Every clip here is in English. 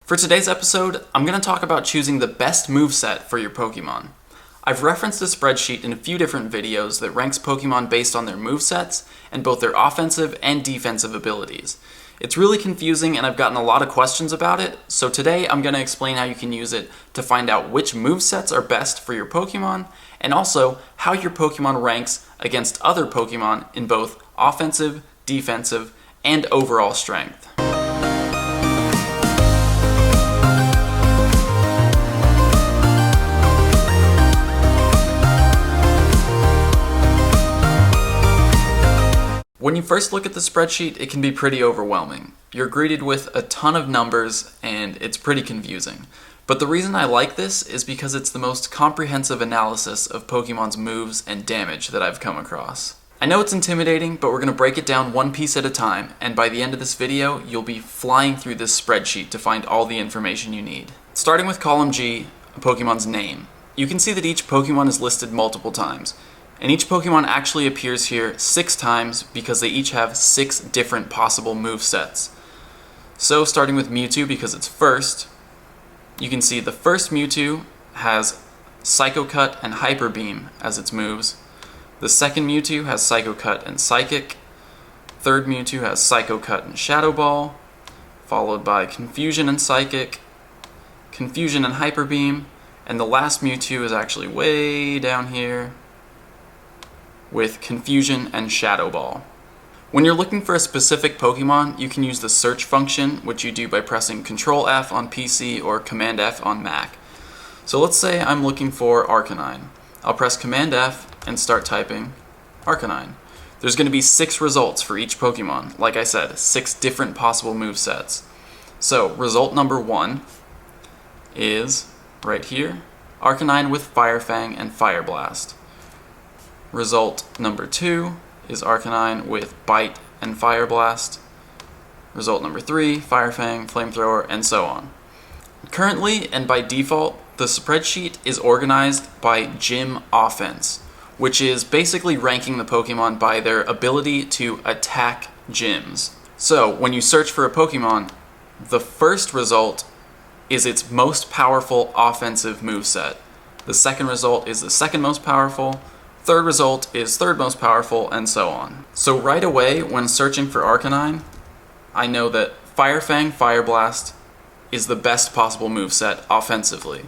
For today's episode, I'm going to talk about choosing the best moveset for your Pokemon. I've referenced a spreadsheet in a few different videos that ranks Pokemon based on their movesets and both their offensive and defensive abilities. It's really confusing and I've gotten a lot of questions about it, so today I'm going to explain how you can use it to find out which movesets are best for your Pokemon, and also how your Pokemon ranks against other Pokemon in both offensive, defensive, and overall strength. When you first look at the spreadsheet, it can be pretty overwhelming. You're greeted with a ton of numbers and it's pretty confusing. But the reason I like this is because it's the most comprehensive analysis of Pokemon's moves and damage that I've come across. I know it's intimidating, but we're going to break it down one piece at a time, and by the end of this video, you'll be flying through this spreadsheet to find all the information you need. Starting with column G, a Pokemon's name. You can see that each Pokemon is listed multiple times. And each Pokemon actually appears here 6 times because they each have 6 different possible movesets. So starting with Mewtwo because it's first, you can see the first Mewtwo has Psycho Cut and Hyper Beam as its moves. The second Mewtwo has Psycho Cut and Psychic. Third Mewtwo has Psycho Cut and Shadow Ball, followed by Confusion and Psychic, Confusion and Hyper Beam, and the last Mewtwo is actually way down here with Confusion and Shadow Ball. When you're looking for a specific Pokemon, you can use the search function, which you do by pressing Control F on PC or Command F on Mac. So let's say I'm looking for Arcanine. I'll press Command F and start typing Arcanine. There's going to be 6 results for each Pokemon. Like I said, 6 different possible movesets. So result number 1 is right here, Arcanine with Fire Fang and Fire Blast. Result number 2 is Arcanine with Bite and Fire Blast. Result number 3, Fire Fang, Flamethrower, and so on. Currently, and by default, the spreadsheet is organized by Gym Offense, which is basically ranking the Pokemon by their ability to attack gyms. So, when you search for a Pokemon, the first result is its most powerful offensive moveset. The second result is the second most powerful. Third result is third most powerful, and so on. So right away, when searching for Arcanine, I know that Fire Fang, Fire Blast is the best possible moveset offensively.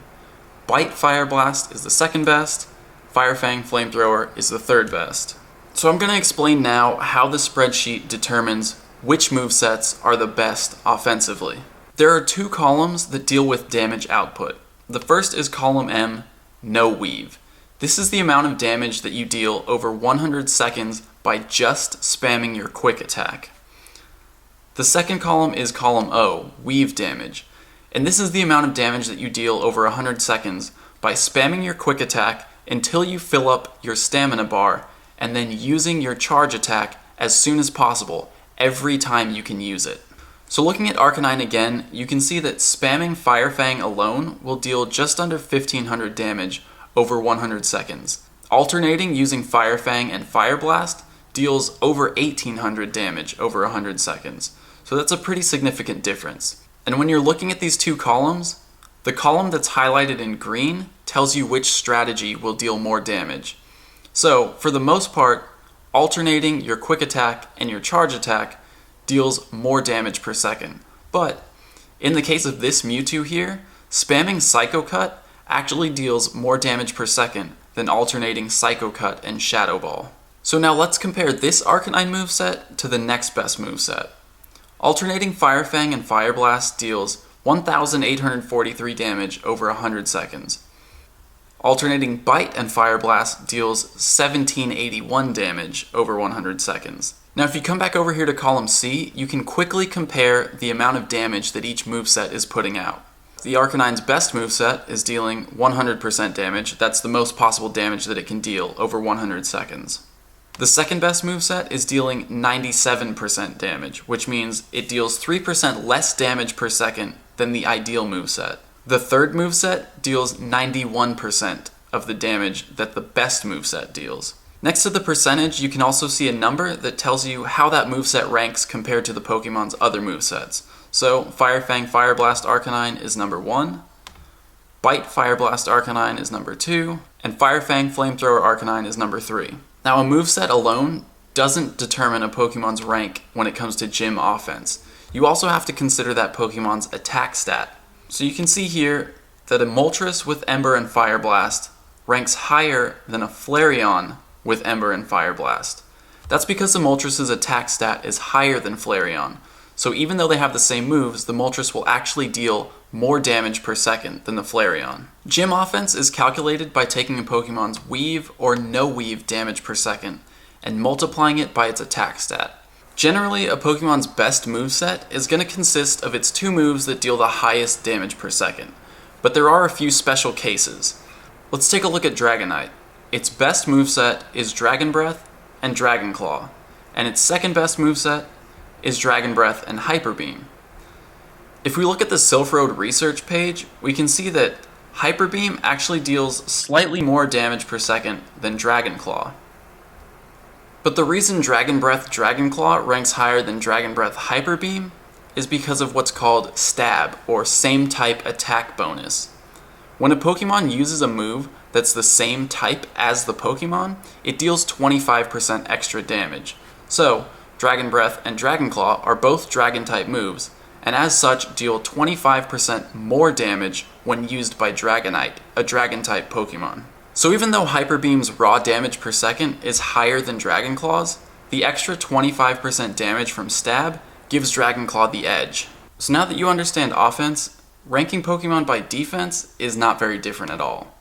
Bite, Fire Blast is the second best. Fire Fang, Flamethrower is the third best. So I'm going to explain now how the spreadsheet determines which movesets are the best offensively. There are 2 columns that deal with damage output. The first is column M, No Weave. This is the amount of damage that you deal over 100 seconds by just spamming your quick attack. The second column is column O, Weave Damage, and this is the amount of damage that you deal over 100 seconds by spamming your quick attack until you fill up your stamina bar and then using your charge attack as soon as possible every time you can use it. So looking at Arcanine again, you can see that spamming Fire Fang alone will deal just under 1500 damage over 100 seconds. Alternating using Fire Fang and Fire Blast deals over 1800 damage over 100 seconds. So that's a pretty significant difference. And when you're looking at these 2 columns, the column that's highlighted in green tells you which strategy will deal more damage. So for the most part, alternating your quick attack and your charge attack deals more damage per second. But in the case of this Mewtwo here, spamming Psycho Cut actually deals more damage per second than alternating Psycho Cut and Shadow Ball. So now let's compare this Arcanine moveset to the next best moveset. Alternating Fire Fang and Fire Blast deals 1843 damage over 100 seconds. Alternating Bite and Fire Blast deals 1781 damage over 100 seconds. Now if you come back over here to column C, you can quickly compare the amount of damage that each moveset is putting out. The Arcanine's best moveset is dealing 100% damage. That's the most possible damage that it can deal over 100 seconds. The second best moveset is dealing 97% damage, which means it deals 3% less damage per second than the ideal moveset. The third moveset deals 91% of the damage that the best moveset deals. Next to the percentage, you can also see a number that tells you how that moveset ranks compared to the Pokemon's other movesets. So Fire Fang Fire Blast Arcanine is number 1, Bite Fire Blast Arcanine is number 2, and Fire Fang Flamethrower Arcanine is number 3. Now a moveset alone doesn't determine a Pokemon's rank when it comes to gym offense. You also have to consider that Pokemon's attack stat. So you can see here that a Moltres with Ember and Fire Blast ranks higher than a Flareon with Ember and Fire Blast. That's because the Moltres' attack stat is higher than Flareon. So even though they have the same moves, the Moltres will actually deal more damage per second than the Flareon. Gym offense is calculated by taking a Pokemon's weave or no weave damage per second and multiplying it by its attack stat. Generally, a Pokemon's best moveset is going to consist of its 2 moves that deal the highest damage per second. But there are a few special cases. Let's take a look at Dragonite. Its best moveset is Dragon Breath and Dragon Claw, and its second best moveset is Dragon Breath and Hyper Beam. If we look at the Silph Road research page, we can see that Hyper Beam actually deals slightly more damage per second than Dragon Claw. But the reason Dragon Breath Dragon Claw ranks higher than Dragon Breath Hyper Beam is because of what's called Stab, or Same Type Attack Bonus. When a Pokemon uses a move that's the same type as the Pokemon, it deals 25% extra damage. So, Dragon Breath and Dragon Claw are both Dragon-type moves, and as such deal 25% more damage when used by Dragonite, a Dragon-type Pokemon. So even though Hyper Beam's raw damage per second is higher than Dragon Claw's, the extra 25% damage from Stab gives Dragon Claw the edge. So now that you understand offense, ranking Pokemon by defense is not very different at all.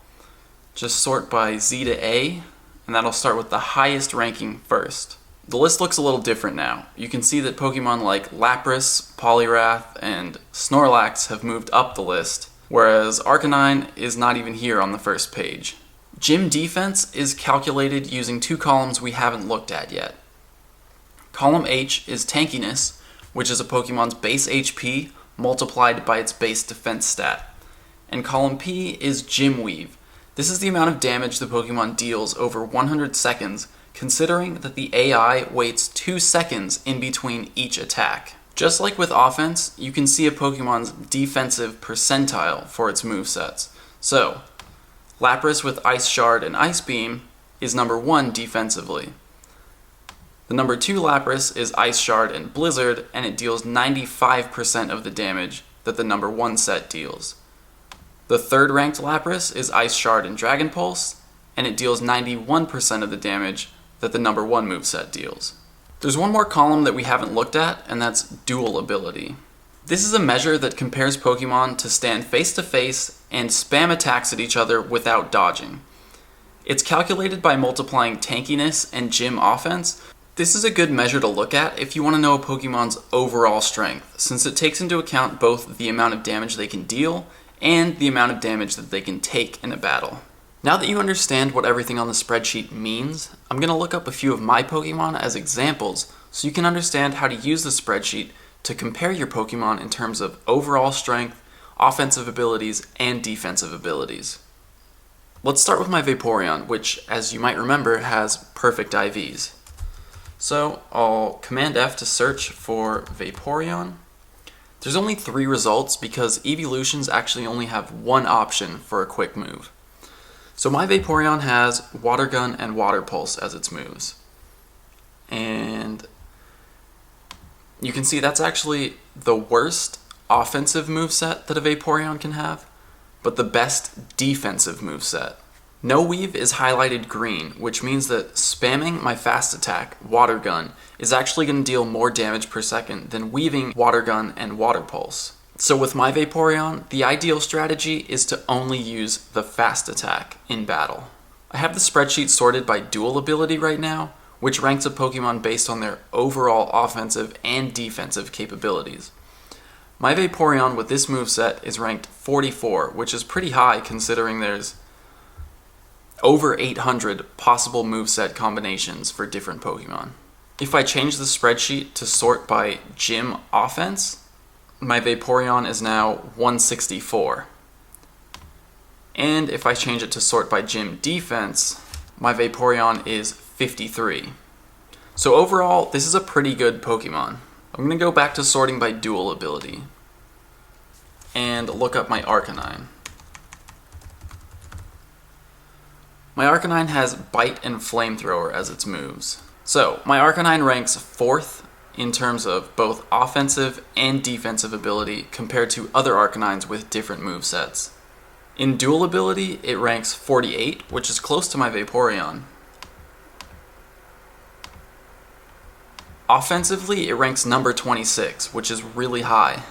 Just sort by Z to A, and that'll start with the highest ranking first. The list looks a little different now. You can see that Pokemon like Lapras, Poliwrath, and Snorlax have moved up the list, whereas Arcanine is not even here on the first page. Gym defense is calculated using 2 columns we haven't looked at yet. Column H is tankiness, which is a Pokemon's base HP multiplied by its base defense stat. And column P is Gym Weave. This is the amount of damage the Pokemon deals over 100 seconds, considering that the AI waits 2 seconds in between each attack. Just like with offense, you can see a Pokemon's defensive percentile for its movesets. So, Lapras with Ice Shard and Ice Beam is number 1 defensively. The number 2 Lapras is Ice Shard and Blizzard, and it deals 95% of the damage that the number 1 set deals. The 3rd ranked Lapras is Ice Shard and Dragon Pulse, and it deals 91% of the damage that the number 1 moveset deals. There's one more column that we haven't looked at, and that's Dual Ability. This is a measure that compares Pokemon to stand face to face and spam attacks at each other without dodging. It's calculated by multiplying tankiness and gym offense. This is a good measure to look at if you want to know a Pokemon's overall strength, since it takes into account both the amount of damage they can deal and the amount of damage that they can take in a battle. Now that you understand what everything on the spreadsheet means, I'm going to look up a few of my Pokemon as examples so you can understand how to use the spreadsheet to compare your Pokemon in terms of overall strength, offensive abilities, and defensive abilities. Let's start with my Vaporeon, which, as you might remember, has perfect IVs. So I'll Command F to search for Vaporeon. There's only 3 results because evolutions actually only have 1 option for a quick move. So my Vaporeon has Water Gun and Water Pulse as its moves. And you can see that's actually the worst offensive moveset that a Vaporeon can have, but the best defensive moveset. No Weave is highlighted green, which means that spamming my fast attack, Water Gun, is actually going to deal more damage per second than weaving Water Gun and Water Pulse. So with my Vaporeon, the ideal strategy is to only use the fast attack in battle. I have the spreadsheet sorted by dual ability right now, which ranks a Pokemon based on their overall offensive and defensive capabilities. My Vaporeon with this moveset is ranked 44, which is pretty high considering there's over 800 possible moveset combinations for different Pokemon. If I change the spreadsheet to sort by gym offense, my Vaporeon is now 164. And if I change it to sort by gym defense, my Vaporeon is 53. So overall, this is a pretty good Pokemon. A I'm going to go back to sorting by dual ability and look up my Arcanine. My Arcanine has Bite and Flamethrower as its moves. So, my Arcanine ranks 4th in terms of both offensive and defensive ability compared to other Arcanines with different movesets. In dual ability, it ranks 48, which is close to my Vaporeon. Offensively, it ranks number 26, which is really high.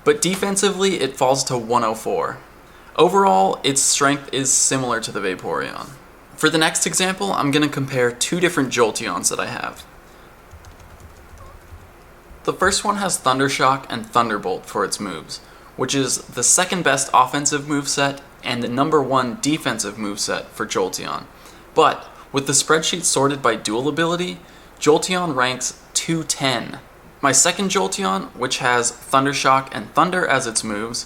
But defensively, it falls to 104. Overall, its strength is similar to the Vaporeon. For the next example, I'm going to compare two different Jolteons that I have. The first one has Thundershock and Thunderbolt for its moves, which is the second best offensive moveset and the number 1 defensive moveset for Jolteon. But with the spreadsheet sorted by dual ability, Jolteon ranks 210. My second Jolteon, which has Thundershock and Thunder as its moves,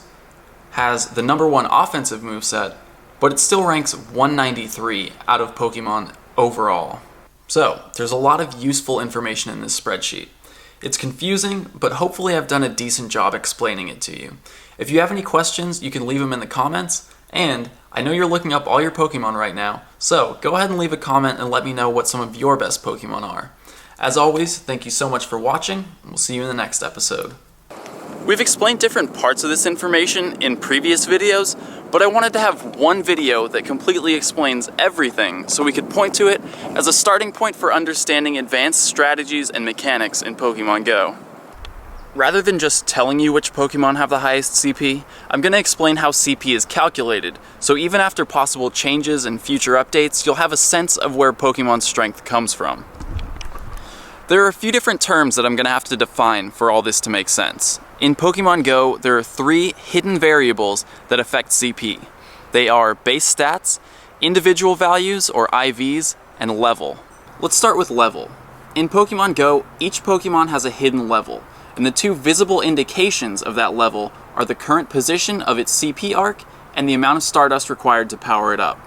has the number 1 offensive moveset, but it still ranks 193 out of Pokemon overall. So, there's a lot of useful information in this spreadsheet. It's confusing, but hopefully I've done a decent job explaining it to you. If you have any questions, you can leave them in the comments, and I know you're looking up all your Pokemon right now, so go ahead and leave a comment and let me know what some of your best Pokemon are. As always, thank you so much for watching, and we'll see you in the next episode. We've explained different parts of this information in previous videos, but I wanted to have one video that completely explains everything so we could point to it as a starting point for understanding advanced strategies and mechanics in Pokemon Go. Rather than just telling you which Pokemon have the highest CP, I'm going to explain how CP is calculated, so even after possible changes and future updates, you'll have a sense of where Pokemon's strength comes from. There are a few different terms that I'm going to have to define for all this to make sense. In Pokemon Go, there are 3 hidden variables that affect CP. They are base stats, individual values or IVs, and level. Let's start with level. In Pokemon Go, each Pokemon has a hidden level, and the 2 visible indications of that level are the current position of its CP arc and the amount of Stardust required to power it up.